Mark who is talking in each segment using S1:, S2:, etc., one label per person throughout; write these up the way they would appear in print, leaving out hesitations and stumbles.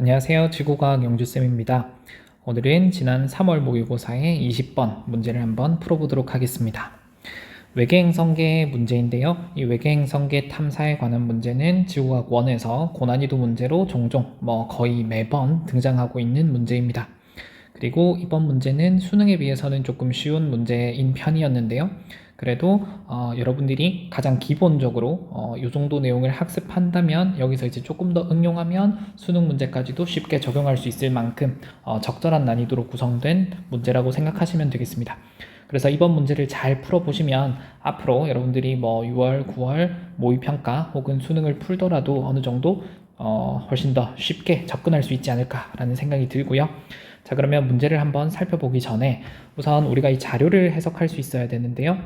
S1: 안녕하세요. 지구과학 영주쌤입니다. 오늘은 지난 3월 모의고사의 20번 문제를 한번 풀어보도록 하겠습니다. 외계행성계 문제인데요. 이 외계행성계 탐사에 관한 문제는 지구과학 1에서 고난이도 문제로 종종 거의 매번 등장하고 있는 문제입니다. 그리고 이번 문제는 수능에 비해서는 조금 쉬운 문제인 편이었는데요. 그래도 여러분들이 가장 기본적으로 이 정도 내용을 학습한다면 여기서 이제 조금 더 응용하면 수능 문제까지도 쉽게 적용할 수 있을 만큼 적절한 난이도로 구성된 문제라고 생각하시면 되겠습니다. 그래서 이번 문제를 잘 풀어보시면 앞으로 여러분들이 6월, 9월 모의평가 혹은 수능을 풀더라도 어느 정도 훨씬 더 쉽게 접근할 수 있지 않을까라는 생각이 들고요. 자, 그러면 문제를 한번 살펴보기 전에 우선 우리가 이 자료를 해석할 수 있어야 되는데요.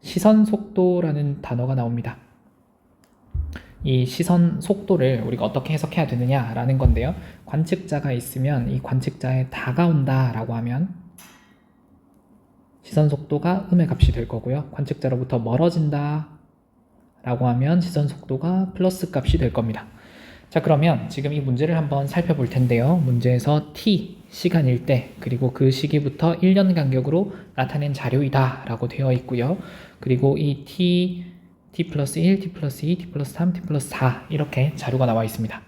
S1: 시선 속도라는 단어가 나옵니다. 이 시선 속도를 우리가 어떻게 해석해야 되느냐라는 건데요. 관측자가 있으면 이 관측자에 다가온다 라고 하면 시선 속도가 음의 값이 될 거고요. 관측자로부터 멀어진다 라고 하면 시선 속도가 플러스 값이 될 겁니다. 자, 그러면 지금 이 문제를 한번 살펴볼 텐데요. 문제에서 t 시간일 때 그리고 그 시기부터 1년 간격으로 나타낸 자료이다 라고 되어 있고요. 그리고 이 t 플러스 1, t 플러스 2, t 플러스 3, t 플러스 4 이렇게 자료가 나와 있습니다.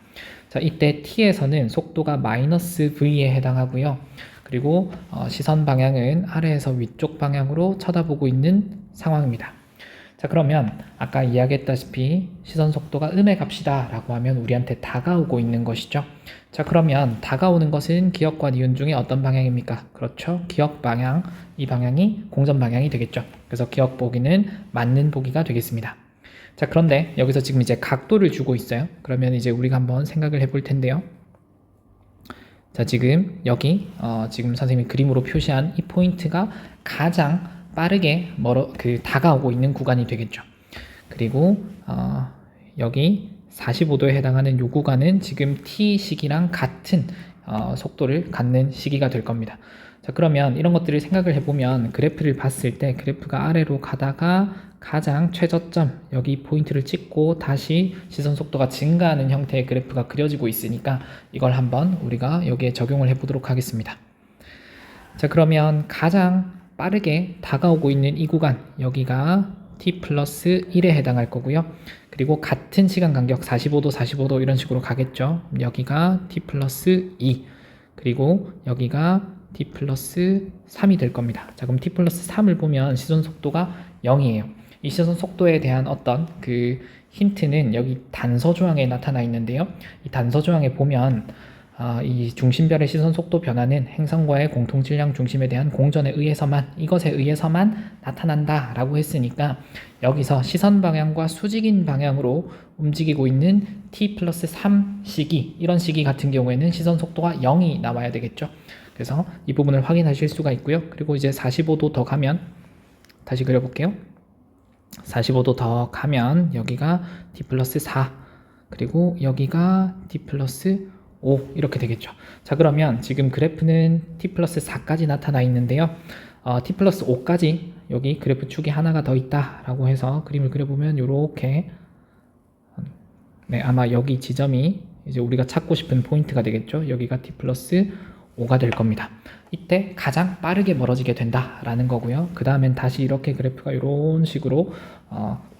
S1: 자, 이때 t에서는 속도가 마이너스 v에 해당하고요. 그리고 시선 방향은 아래에서 위쪽 방향으로 쳐다보고 있는 상황입니다. 자, 그러면 아까 이야기했다시피 시선 속도가 음의 값이다 라고 하면 우리한테 다가오고 있는 것이죠. 자, 그러면 다가오는 것은 기역과 니은 중에 어떤 방향입니까? 그렇죠. 기역 방향, 이 방향이 공전 방향이 되겠죠. 그래서 기역 보기는 맞는 보기가 되겠습니다. 자, 그런데 여기서 지금 이제 각도를 주고 있어요. 그러면 이제 우리가 한번 생각을 해볼 텐데요. 자, 지금 여기 지금 선생님이 그림으로 표시한 이 포인트가 가장 빠르게 다가오고 있는 구간이 되겠죠. 그리고 여기 45도에 해당하는 이 구간은 지금 t 시기랑 같은 속도를 갖는 시기가 될 겁니다. 자, 그러면 이런 것들을 생각을 해보면 그래프를 봤을 때 그래프가 아래로 가다가 가장 최저점 여기 포인트를 찍고 다시 시선 속도가 증가하는 형태의 그래프가 그려지고 있으니까 이걸 한번 우리가 여기에 적용을 해보도록 하겠습니다. 자, 그러면 가장 빠르게 다가오고 있는 이 구간 여기가 t 플러스 1에 해당할 거고요. 그리고 같은 시간 간격 45도 45도 이런 식으로 가겠죠. 여기가 t 플러스 2 그리고 여기가 t 플러스 3이 될 겁니다. 자, 그럼 t 플러스 3을 보면 시선 속도가 0이에요. 이 시선 속도에 대한 어떤 그 힌트는 여기 단서 조항에 나타나 있는데요. 이 단서 조항에 보면 이 중심별의 시선 속도 변화는 행성과의 공통 질량 중심에 대한 공전에 의해서만 이것에 의해서만 나타난다 라고 했으니까 여기서 시선 방향과 수직인 방향으로 움직이고 있는 t 플러스 3 시기 이런 시기 같은 경우에는 시선 속도가 0이 나와야 되겠죠. 그래서 이 부분을 확인하실 수가 있고요. 그리고 이제 45도 더 가면 다시 그려볼게요. 45도 더 가면 여기가 t 플러스 4 그리고 여기가 t 플러스 5 이렇게 되겠죠. 자, 그러면 지금 그래프는 t 플러스 4까지 나타나 있는데요. t 플러스 5까지 여기 그래프 축이 하나가 더 있다 라고 해서 그림을 그려보면 이렇게 아마 여기 지점이 이제 우리가 찾고 싶은 포인트가 되겠죠. 여기가 t 플러스 5가 될 겁니다. 이때 가장 빠르게 멀어지게 된다라는 거고요. 그 다음엔 다시 이렇게 그래프가 이런 식으로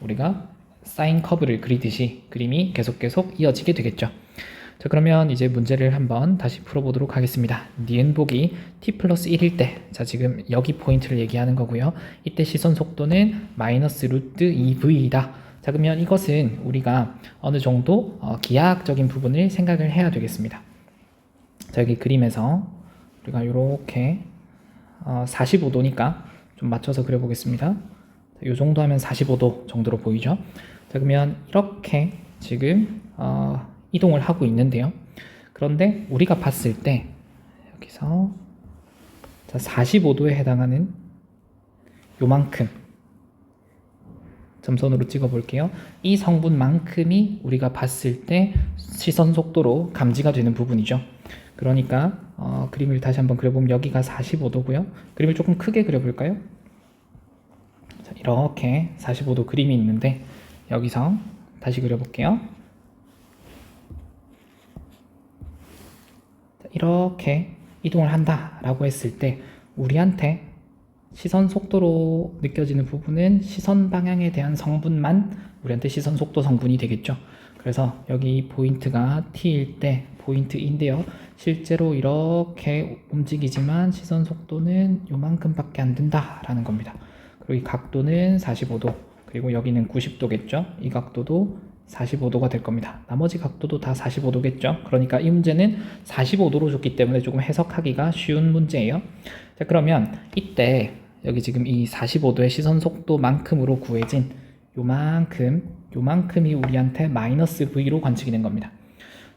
S1: 우리가 사인 커브를 그리듯이 그림이 계속 이어지게 되겠죠. 자, 그러면 이제 문제를 한번 다시 풀어보도록 하겠습니다. 니은보기 t 플러스 1일 때, 자, 지금 여기 포인트를 얘기하는 거고요. 이때 시선 속도는 마이너스 루트 2v이다. 자, 그러면 이것은 우리가 어느 정도 기하학적인 부분을 생각을 해야 되겠습니다. 자, 여기 그림에서 우리가 이렇게 45도니까 좀 맞춰서 그려보겠습니다. 이 정도 하면 45도 정도로 보이죠. 자, 그러면 이렇게 지금 이동을 하고 있는데요. 그런데 우리가 봤을 때 여기서 자, 45도에 해당하는 요만큼 점선으로 찍어 볼게요. 이 성분만큼이 우리가 봤을 때 시선 속도로 감지가 되는 부분이죠. 그러니까 그림을 다시 한번 그려보면 여기가 45도고요. 그림을 조금 크게 그려볼까요? 자, 이렇게 45도 그림이 있는데 여기서 다시 그려볼게요. 이렇게 이동을 한다라고 했을 때 우리한테 시선 속도로 느껴지는 부분은 시선 방향에 대한 성분만 우리한테 시선 속도 성분이 되겠죠. 그래서 여기 포인트가 T일 때 포인트인데요. 실제로 이렇게 움직이지만 시선 속도는 요만큼밖에 안 된다라는 겁니다. 그리고 이 각도는 45도, 그리고 여기는 90도겠죠. 이 각도도 45도가 될 겁니다. 나머지 각도도 다 45도겠죠. 그러니까 이 문제는 45도로 줬기 때문에 조금 해석하기가 쉬운 문제예요. 자, 그러면 이때 여기 지금 이 45도의 시선 속도만큼으로 구해진 요만큼이 우리한테 마이너스 V로 관측이 된 겁니다.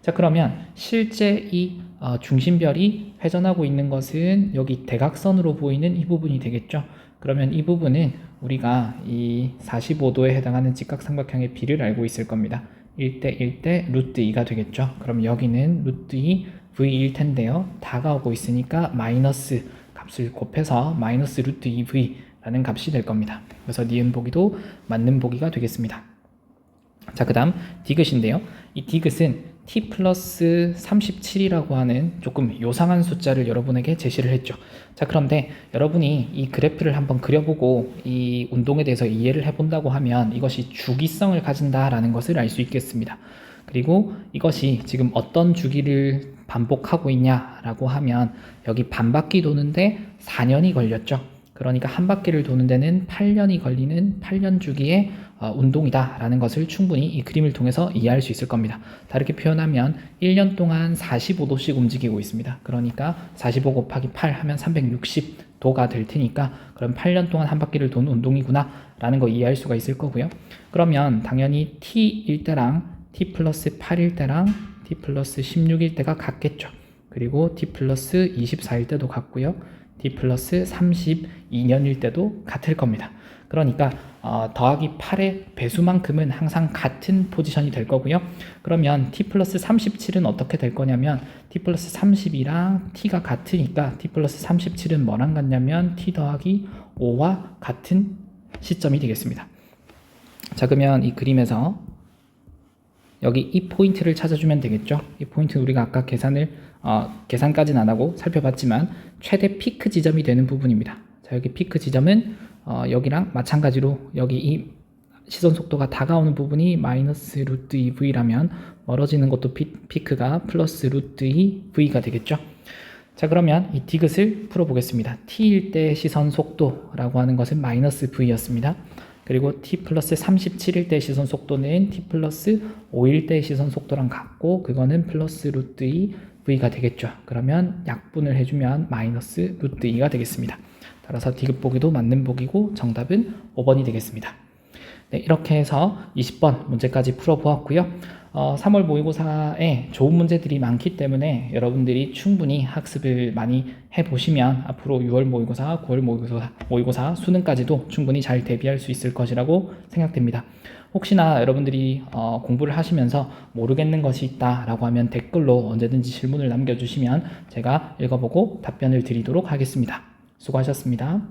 S1: 자, 그러면 실제 이 중심별이 회전하고 있는 것은 여기 대각선으로 보이는 이 부분이 되겠죠. 그러면 이 부분은 우리가 이 45도에 해당하는 직각삼각형의 비를 알고 있을 겁니다. 1대 1대 루트 2가 되겠죠. 그럼 여기는 루트 2 V일 텐데요. 다가오고 있으니까 마이너스 값을 곱해서 마이너스 루트 2V라는 값이 될 겁니다. 그래서 니은 보기도 맞는 보기가 되겠습니다. 자, 그 다음 디귿인데요. 이 디귿은 t 플러스 37이라고 하는 조금 요상한 숫자를 여러분에게 제시를 했죠. 자, 그런데 여러분이 이 그래프를 한번 그려보고 이 운동에 대해서 이해를 해본다고 하면 이것이 주기성을 가진다라는 것을 알 수 있겠습니다. 그리고 이것이 지금 어떤 주기를 반복하고 있냐라고 하면 여기 반바퀴 도는데 4년이 걸렸죠. 그러니까 한 바퀴를 도는 데는 8년이 걸리는 8년 주기의 운동이다라는 것을 충분히 이 그림을 통해서 이해할 수 있을 겁니다. 다르게 표현하면 1년 동안 45도씩 움직이고 있습니다. 그러니까 45 곱하기 8 하면 360도가 될 테니까 그럼 8년 동안 한 바퀴를 도는 운동이구나 라는 거 이해할 수가 있을 거고요. 그러면 당연히 t일 때랑 t 플러스 8일 때랑 t 플러스 16일 때가 같겠죠. 그리고 t 플러스 24일 때도 같고요. t 플러스 32년일 때도 같을 겁니다. 그러니까 더하기 8의 배수만큼은 항상 같은 포지션이 될 거고요. 그러면 t 플러스 37은 어떻게 될 거냐면 t 플러스 30이랑 t가 같으니까 t 플러스 37은 뭐랑 같냐면 t 더하기 5와 같은 시점이 되겠습니다. 자, 그러면 이 그림에서 여기 이 포인트를 찾아주면 되겠죠. 이 포인트는 우리가 아까 계산까지는 안 하고 살펴봤지만 최대 피크 지점이 되는 부분입니다. 자, 여기 피크 지점은 여기랑 마찬가지로 여기 이 시선 속도가 다가오는 부분이 마이너스 루트 2V라면 멀어지는 것도 피크가 플러스 루트 2V가 되겠죠. 자, 그러면 이 디귿을 풀어보겠습니다. t일 때 시선 속도라고 하는 것은 마이너스 V였습니다. 그리고 t 플러스 37일 때 시선 속도는 t 플러스 5일 때 시선 속도랑 같고 그거는 플러스 루트 2 v가 되겠죠. 그러면 약분을 해주면 마이너스 루트 2가 되겠습니다. 따라서 디귿 보기도 맞는 보기고 정답은 5번이 되겠습니다. 네, 이렇게 해서 20번 문제까지 풀어보았고요. 3월 모의고사에 좋은 문제들이 많기 때문에 여러분들이 충분히 학습을 많이 해보시면 앞으로 6월 모의고사, 9월 모의고사 수능까지도 충분히 잘 대비할 수 있을 것이라고 생각됩니다. 혹시나 여러분들이 공부를 하시면서 모르겠는 것이 있다라고 하면 댓글로 언제든지 질문을 남겨주시면 제가 읽어보고 답변을 드리도록 하겠습니다. 수고하셨습니다.